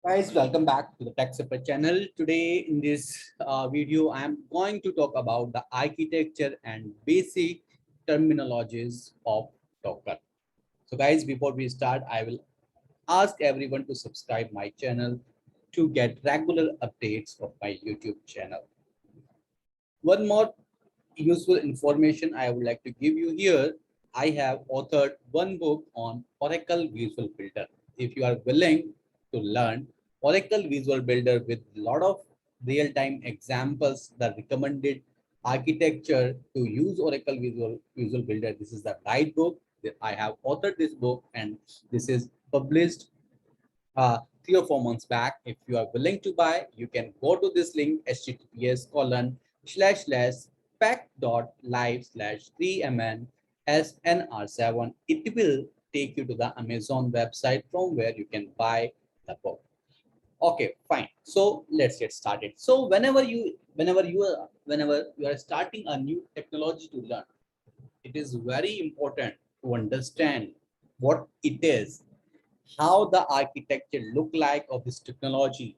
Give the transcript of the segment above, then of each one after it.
Guys, welcome back to the Tech Support channel. Today in this video, I am going to talk about the architecture and basic terminologies of Docker. So guys, before we start, I will ask everyone to subscribe my channel to get regular updates of my YouTube channel. One more useful information I would like to give you here. I have authored one book on Oracle Visual Builder. If you are willing to learn Oracle Visual Builder with a lot of real-time examples, the recommended architecture to use Oracle Visual Builder, this is the right book. I have authored this book and this is published 3 or 4 months back. If you are willing to buy, you can go to this link https://pack.live/3mnsnr7. It will take you to the Amazon website from where you can buy the book. Okay, fine. So let's get started. So whenever you are starting a new technology to learn, it is very important to understand what it is, how the architecture look like of this technology,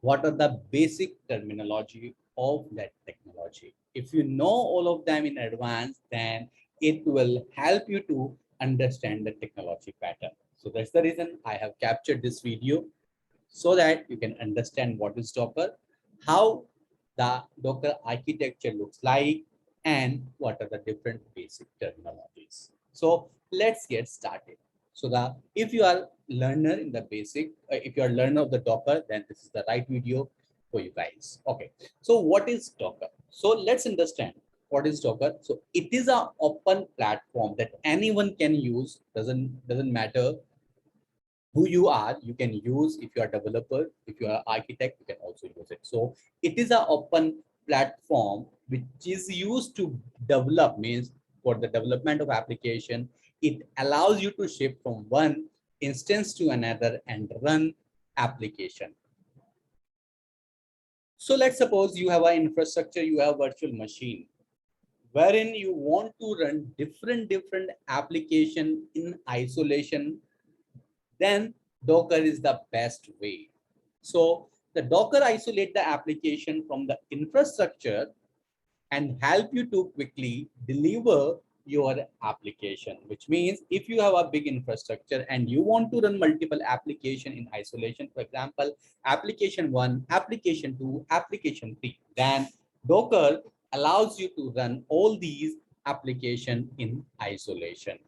what are the basic terminology of that technology. If you know all of them in advance, then it will help you to understand the technology better. So that's the reason I have captured this video so that you can understand what is Docker, how the Docker architecture looks like, and what are the different basic terminologies. So let's get started. So if you are learner in the basic, if you are learner of the Docker, then this is the right video for you guys. Okay, so what is Docker? So let's understand what is Docker. So it is an open platform that anyone can use. Doesn't matter who you are. You can use, if you are developer, if you are architect, you can also use it. So it is an open platform which is used to develop, means for the development of application. It allows you to shift from one instance to another and run application. So let's suppose you have an infrastructure, you have a virtual machine wherein you want to run different application in isolation, then Docker is the best way. So the Docker isolate the application from the infrastructure and help you to quickly deliver your application, which means if you have a big infrastructure and you want to run multiple application in isolation, for example, application 1, application 2, application 3, then Docker allows you to run all these application in isolation.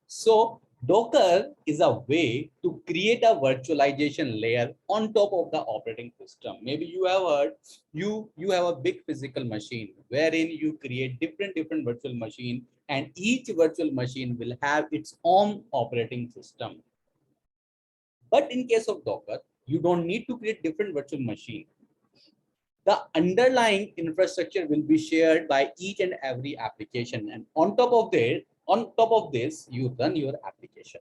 So Docker is a way to create a virtualization layer on top of the operating system. Maybe you have heard you have a big physical machine wherein you create different virtual machine, and each virtual machine will have its own operating system. But in case of Docker, you don't need to create different virtual machine. The underlying infrastructure will be shared by each and every application, and on top of this, you run your application.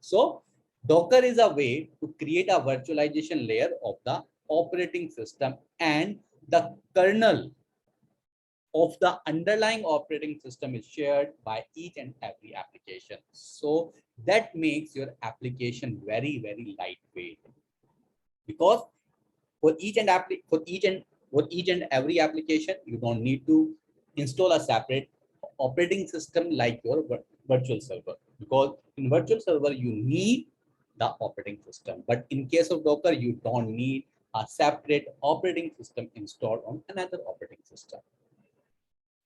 So Docker is a way to create a virtualization layer of the operating system, and the kernel of the underlying operating system is shared by each and every application. So that makes your application very lightweight, because for each and every application, you don't need to install a separate operating system like your virtual server, because in virtual server you need the operating system, but in case of Docker you don't need a separate operating system installed on another operating system.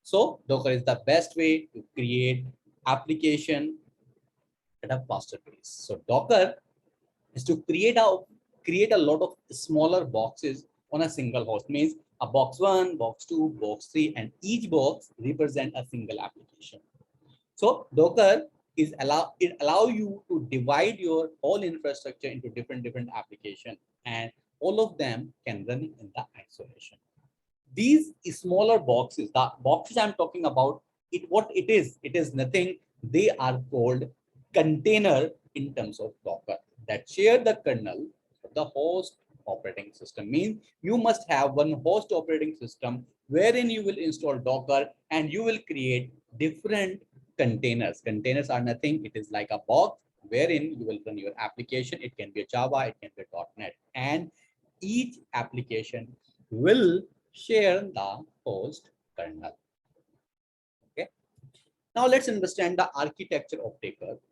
So Docker is the best way to create application at a faster pace. So Docker is to create a lot of smaller boxes on a single host, means a box 1, box 2, box 3, and each box represent a single application. So Docker allow you to divide your whole infrastructure into different applications, and all of them can run in the isolation. These smaller boxes, the boxes I'm talking about, what it is nothing. They are called container in terms of Docker, that share the kernel of the host operating system. Means you must have one host operating system wherein you will install Docker, and you will create different containers. Containers are nothing. It is like a box wherein you will run your application. It can be a Java, it can be a .NET, and each application will share the host kernel. Okay. Now let's understand the architecture of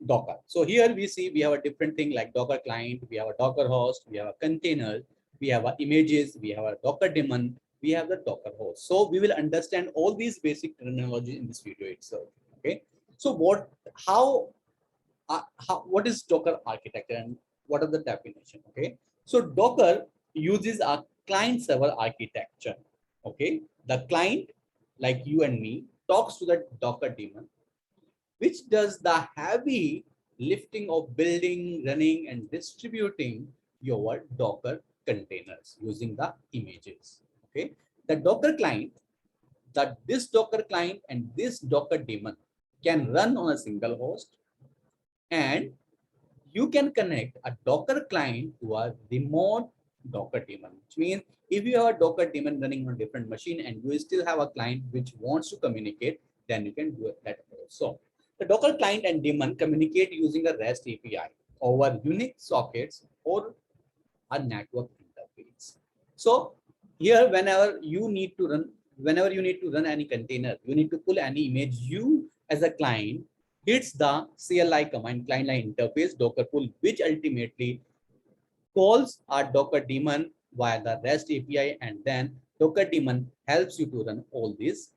Docker. So here we see we have a different thing like Docker client, we have a Docker host, we have a container, we have a images, we have a Docker daemon, we have the Docker host. So we will understand all these basic terminology in this video itself. Okay. So what is Docker architecture and what are the definition? Okay. So Docker uses a client server architecture. Okay. The client, like you and me, talks to the Docker daemon, which does the heavy lifting of building, running, and distributing your Docker containers using the images. Okay. The Docker client, this Docker client and this Docker daemon can run on a single host, and you can connect a Docker client to a remote Docker daemon, which means if you have a Docker daemon running on a different machine and you still have a client which wants to communicate, then you can do that also. The Docker client and daemon communicate using a REST API over Unix sockets or a network interface. So here, whenever you need to run any container, you need to pull any image, you as a client hits the CLI command, client line interface Docker pull, which ultimately calls our Docker daemon via the REST API, and then Docker daemon helps you to run all these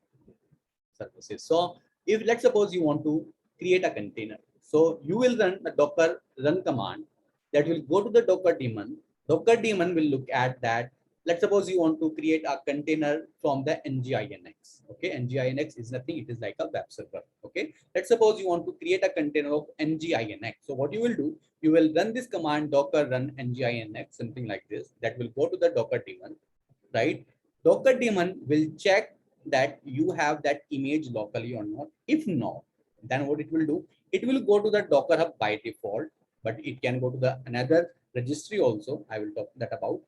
services. So if let's suppose you want to create a container, so you will run a Docker run command that will go to the Docker daemon. Docker daemon will look at that. Let's suppose you want to create a container from the NGINX. Okay, NGINX is nothing, it is like a web server. Okay, let's suppose you want to create a container of NGINX. So what you will do, you will run this command Docker run NGINX, something like this, that will go to the Docker daemon, right? Docker daemon will check that you have that image locally or not. If not, then what it will do, it will go to the Docker Hub by default, but it can go to the another registry also. I will talk that about.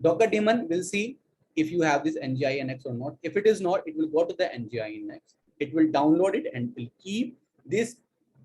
Docker daemon will see if you have this NGINX or not. If it is not, it will go to the NGINX. It will download it and will keep this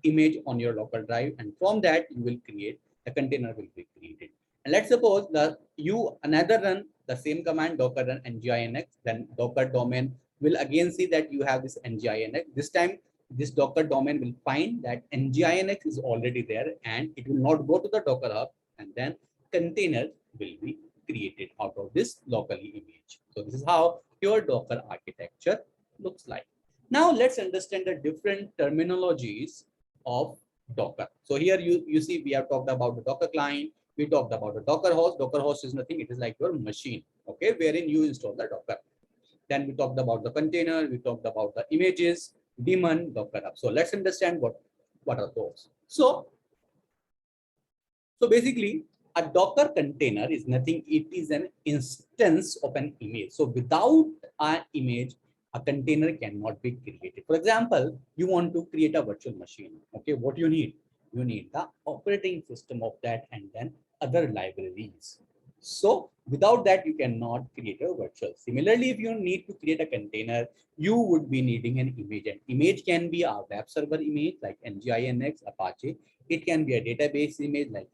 image on your local drive, and from that you will create the container will be created. And let's suppose that you another run the same command Docker run NGINX, then Docker domain will again see that you have this NGINX. This time this Docker domain will find that NGINX is already there and it will not go to the Docker Hub, and then container will be created out of this locally image. So this is how your Docker architecture looks like. Now let's understand the different terminologies of Docker. So here you see we have talked about the Docker client, we talked about the Docker host. Docker host is nothing, it is like your machine, okay, wherein you install the Docker. Then we talked about the container, we talked about the images, daemon, Docker Hub. So let's understand what are those. So basically, a Docker container is nothing, it is an instance of an image. So without an image, a container cannot be created. For example, you want to create a virtual machine. Okay, what you need? You need the operating system of that and then other libraries. So without that, you cannot create a virtual. Similarly, if you need to create a container, you would be needing an image. And image can be a web server image like NGINX, Apache. It can be a database image like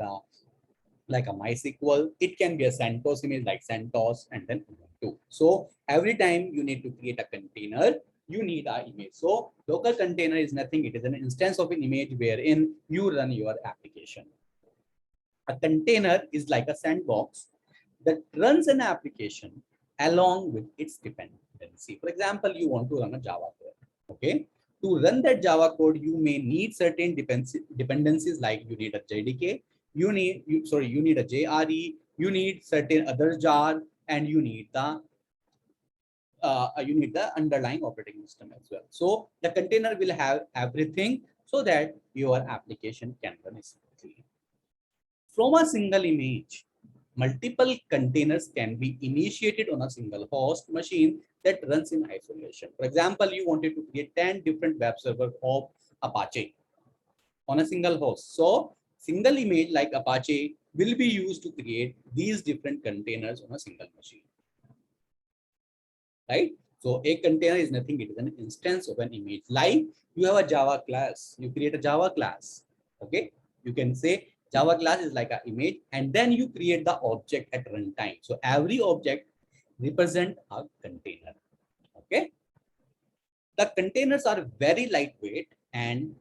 a MySQL. It can be a CentOS image like CentOS, and then Ubuntu. So every time you need to create a container, you need an image. So Docker container is nothing. It is an instance of an image wherein you run your application. A container is like a sandbox that runs an application along with its dependency. For example, you want to run a Java code. Okay. To run that Java code, you may need certain dependencies like you need a JDK, you need a JRE, you need certain other jar, and you need the underlying operating system as well. So the container will have everything so that your application can run smoothly. From a single image, multiple containers can be initiated on a single host machine that runs in isolation. For example, you wanted to create 10 different web servers of Apache on a single host. So single image like Apache will be used to create these different containers on a single machine. Right? So a container is nothing, it is an instance of an image. Like you have a Java class, you create a Java class. Okay, you can say Java class is like an image, and then you create the object at runtime. So every object represent a container. Okay. The containers are very lightweight, and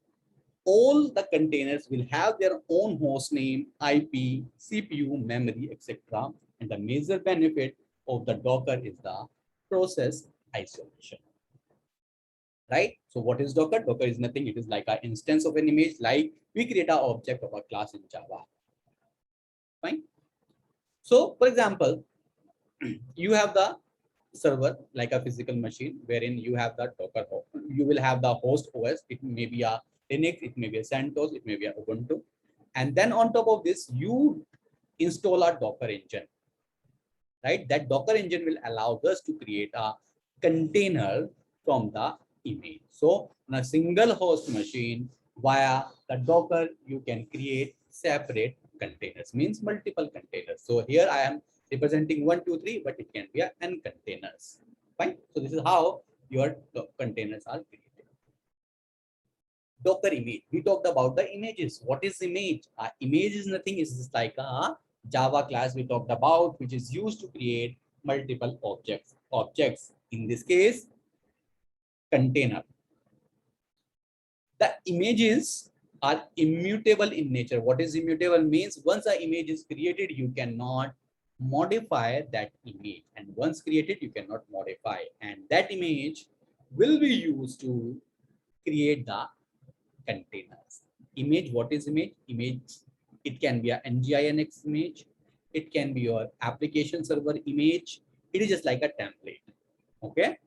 all the containers will have their own host name, IP, CPU, memory, etc. And the major benefit of the Docker is the process isolation. Right? So what is Docker? Docker is nothing. It is like an instance of an image, like we create an object of a class in Java. Fine. So for example, you have the server like a physical machine wherein you have the Docker. You will have the host OS. It may be a Linux, it may be a CentOS, it may be a Ubuntu. And then on top of this, you install a Docker engine. Right? That Docker engine will allow us to create a container from the image. So on a single host machine via the Docker, you can create separate containers, means multiple containers. So here I am representing 1, 2, 3, but it can be n containers. Fine. So this is how your containers are created. Docker image. We talked about the images. What is image? Image is nothing. It's just like a Java class we talked about, which is used to create multiple objects. Objects, in this case, container. The images are immutable in nature. What is immutable means once an image is created, you cannot modify that image. And once created, you cannot modify. And that image will be used to create the containers. Image, what is image? Image, it can be a NGINX image. It can be your application server image. It is just like a template. Okay.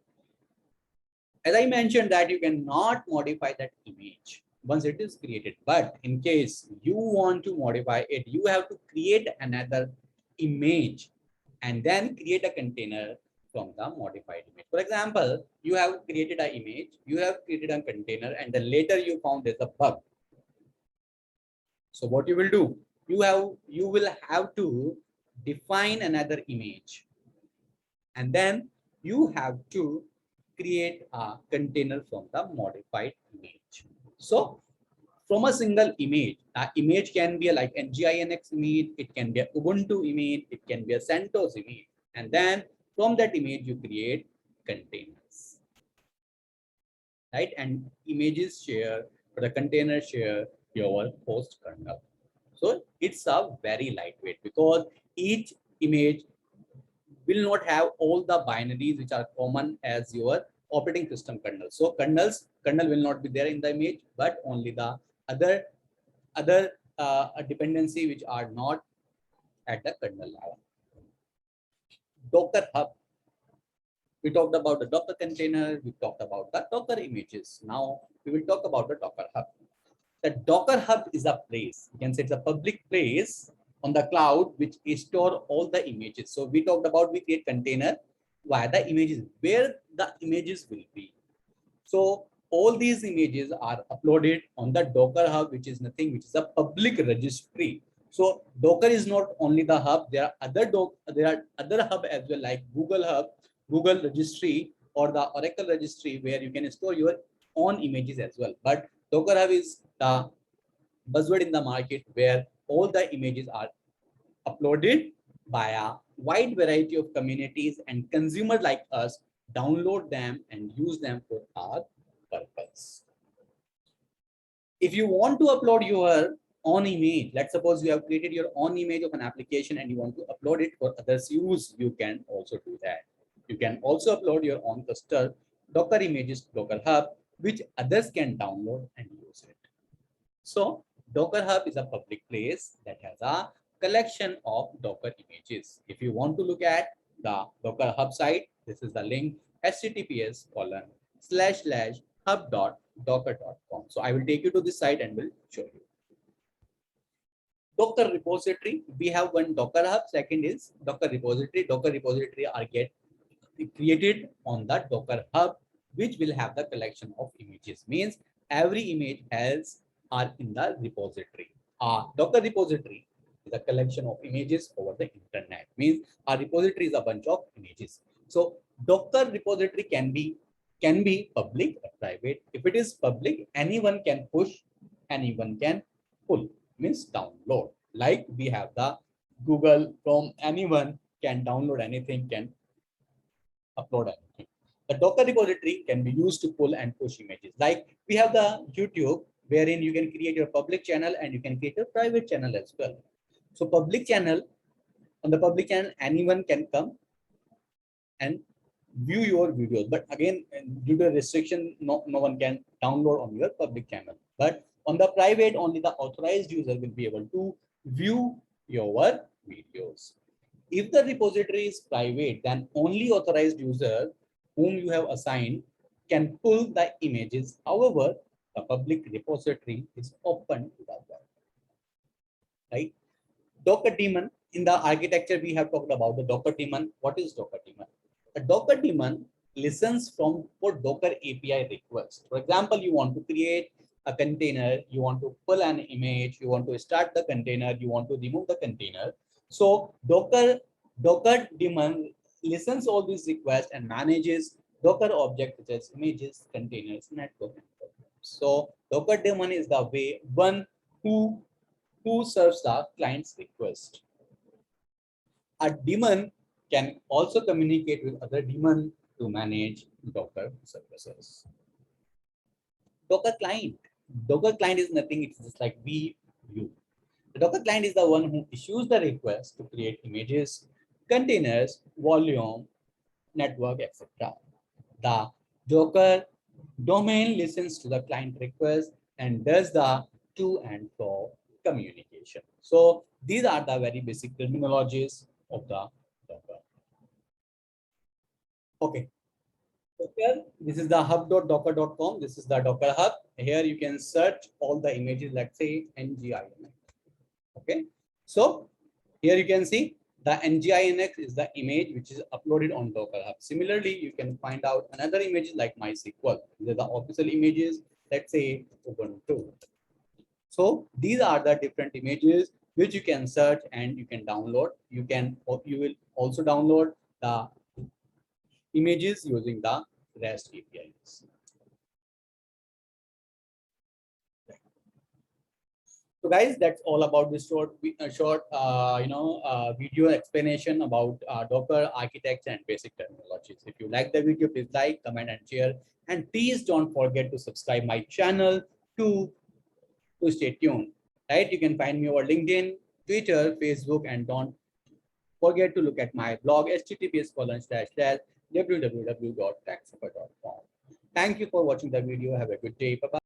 As I mentioned that you cannot modify that image once it is created. But in case you want to modify it, you have to create another image and then create a container from the modified image. For example, you have created an image, you have created a container, and then later you found there's a bug. So what you will do, you will have to define another image, and then you have to create a container from the modified image. So from a single image, the image can be like NGINX image, it can be a Ubuntu image, it can be a CentOS image. And then from that image, you create containers. Right? And images share, or the container share your host kernel. So it's a very lightweight because each image will not have all the binaries which are common as your operating system kernel. So kernel will not be there in the image, but only the other dependency which are not at the kernel level. Docker Hub. We talked about the Docker container. We talked about the Docker images. Now we will talk about the Docker Hub. The Docker Hub is a place. You can say it's a public place on the cloud which store all the images. So we talked about we create container via the images where the images will be. So all these images are uploaded on the Docker Hub, which is nothing, which is a public registry. So Docker is not only the hub. There are other hub as well, like Google Hub, Google Registry, or the Oracle Registry, where you can store your own images as well. But Docker Hub is the buzzword in the market where all the images are uploaded by a wide variety of communities, and consumers like us download them and use them for our purpose. If you want to upload your own image, let's suppose you have created your own image of an application and you want to upload it for others use, you can also do that. You can also upload your own custom Docker images to Docker Hub, which others can download and use it. So Docker Hub is a public place that has a collection of Docker images. If you want to look at the Docker Hub site, this is the link https://hub.docker.com. So I will take you to this site and will show you. Docker repository, we have one Docker Hub. Second is Docker repository. Docker repository are created on the Docker Hub, which will have the collection of images. Means every image are in the repository. Docker repository is a collection of images over the internet. Means our repository is a bunch of images. So Docker repository can be public or private. If it is public, anyone can push, anyone can pull, means download. Like we have the Google Chrome, anyone can download anything, can upload anything. The Docker repository can be used to pull and push images. Like we have the YouTube, wherein you can create your public channel and you can create a private channel as well. So public channel, on the public channel, anyone can come and view your videos. But again, due to restriction, no one can download on your public channel. But on the private, only the authorized user will be able to view your videos. If the repository is private, then only authorized user whom you have assigned can pull the images. However, the public repository is open to the world. Right? Docker daemon. In the architecture, we have talked about the Docker daemon. What is Docker daemon? A Docker daemon listens for Docker API request. For example, you want to create a container, you want to pull an image, you want to start the container, you want to remove the container. So Docker daemon listens all these requests and manages Docker objects such as images, containers, network. So Docker daemon is the one who serves the client's request. A daemon can also communicate with other daemon to manage Docker services. Docker client. Docker client is nothing, it's just like you. The Docker client is the one who issues the request to create images, containers, volume, network, etc. The Docker domain listens to the client request and does the to and fro communication. So these are the very basic terminologies of the Docker. Okay. Docker, this is the hub.docker.com. This is the Docker Hub. Here you can search all the images, let's say NGINX. Okay. So here you can see the NGINX is the image which is uploaded on Docker Hub. Similarly, you can find out another image like MySQL. These are the official images, let's say Ubuntu. So these are the different images which you can search and you can download. You will also download the images using the REST APIs. So guys, that's all about this short video explanation about Docker architecture and basic terminologies. If you like the video, please like, comment, and share. And please don't forget to subscribe my channel to stay tuned. Right? You can find me over LinkedIn, Twitter, Facebook, and don't forget to look at my blog https://www.techsupport.com. Thank you for watching the video. Have a good day. Bye-bye.